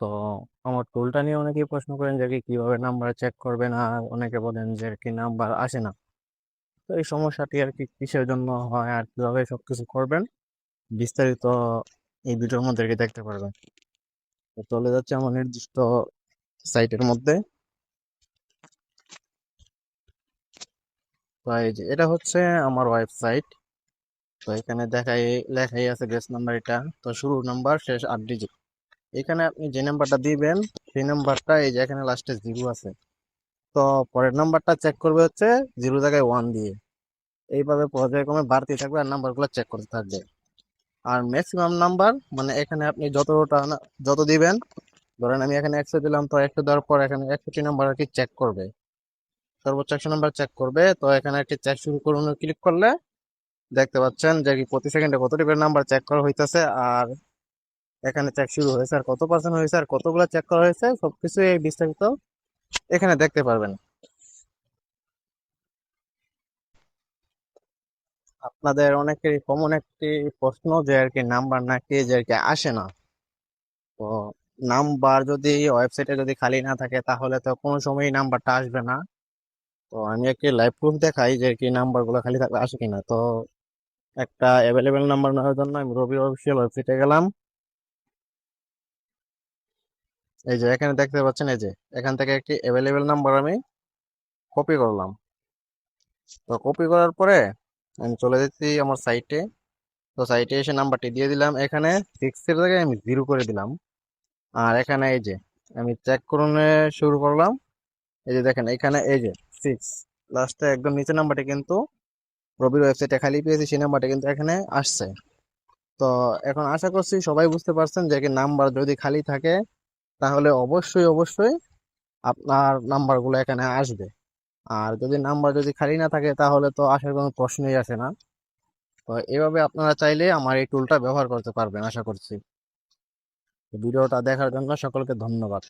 তো আমার টুলটা নিয়ে অনেকেই প্রশ্ন করেন যে কি কিভাবে নাম্বার চেক করবেন, আর অনেকে বলেন যে কি নাম্বার আসে না। তো এই সমস্যাটি আর কি কিসের জন্য হয় আর কিভাবে সবকিছু করবেন বিস্তারিত এই ভিডিওর মধ্যে আর কি দেখতে পারবেন। তো চলে যাচ্ছে আমার নির্দিষ্ট সাইটের মধ্যে। তো এই যে এটা হচ্ছে আমার ওয়েবসাইট। তো এখানে লেখাই আছে বেস নাম্বার এটা। তো শুরু নাম্বার, শেষ 8 ডিজিট। এখানে আপনি যে নাম্বারটা দিবেন সেই নাম্বারটা এই যে এখানে লাস্টে 0 আছে। তো পরের নাম্বারটা চেক করবে হচ্ছে 0 জায়গায় 1 দিয়ে। এইভাবে পর্যায়ক্রমে বাড়তে থাকবে আর নাম্বারগুলো চেক করতে থাকবে। আর ম্যাক্সিমাম নাম্বার মানে এখানে আপনি যত দিবেন, ধরেন আমি এখানে 100 দিলাম, তো 100 দেওয়ার পর এখানে 61 নাম্বার আর কি চেক করবে, সর্বোচ্চ 100 নাম্বার চেক করবে। তো এখানে একটি চেক শুরু করুন ক্লিক করলে দেখতে পাচ্ছেন যে কি প্রতি সেকেন্ডে কত টিপের নাম্বার চেক করা হইতেছে, আর এখানে চেক শুরু হয়েছে আর কত পার্সেন্ট হয়েছে আর কতগুলো চেক করা হয়েছে সবকিছু এই বিস্তারিত এখানে দেখতে পারবেন। আপনাদের অনেকেরই কমন একটি প্রশ্ন যে আর কি নাম্বার নাকি যে আর কি আসে না। তো নাম্বার যদি ওয়েবসাইটে যদি খালি না থাকে তাহলে তো কোনো সময়ই নাম্বারটা আসবে না। তো আমি একটি লাইভ প্রুফ দেখাই যে কি নাম্বার গুলো খালি থাকলে আসে কিনা। তো একটা অ্যাভেলেবেল নাম্বার নেওয়ার জন্য আমি রবি অফিসিয়াল ওয়েবসাইটে গেলাম। এই যে এখানে দেখতে পাচ্ছেন, এই যে এখান থেকে একটি অ্যাভেলেবেল নাম্বার আমি কপি করলাম। তো কপি করার পরে আমি চলে যাচ্ছি আমার সাইটে। তো সাইটে এসে নাম্বারটি দিয়ে দিলাম, এখানে 6 এর জায়গায় আমি 0 করে দিলাম। আর এখানে এই যে আমি চেক করুন শুরু করলাম। এই যে দেখেন এখানে এই যে 6 লাস্টে একদম নিচে নাম্বারটি কিন্তু রবির ওয়েবসাইটে খালি পেয়েছি, সেই নাম্বারটা কিন্তু এখানে আসছে। তো এখন আশা করছি সবাই বুঝতে পারছেন যে কি নাম্বার যদি খালি থাকে তাহলে অবশ্যই অবশ্যই আপনার নাম্বারগুলো এখানে আসবে। আর যদি নাম্বার যদি খালি না থাকে তাহলে তো আসার কোনো প্রশ্নই আসে না। তো এভাবে আপনারা চাইলে আমার এই টুলটা ব্যবহার করতে পারবেন আশা করছি। ভিডিওটা দেখার জন্য সকলকে ধন্যবাদ।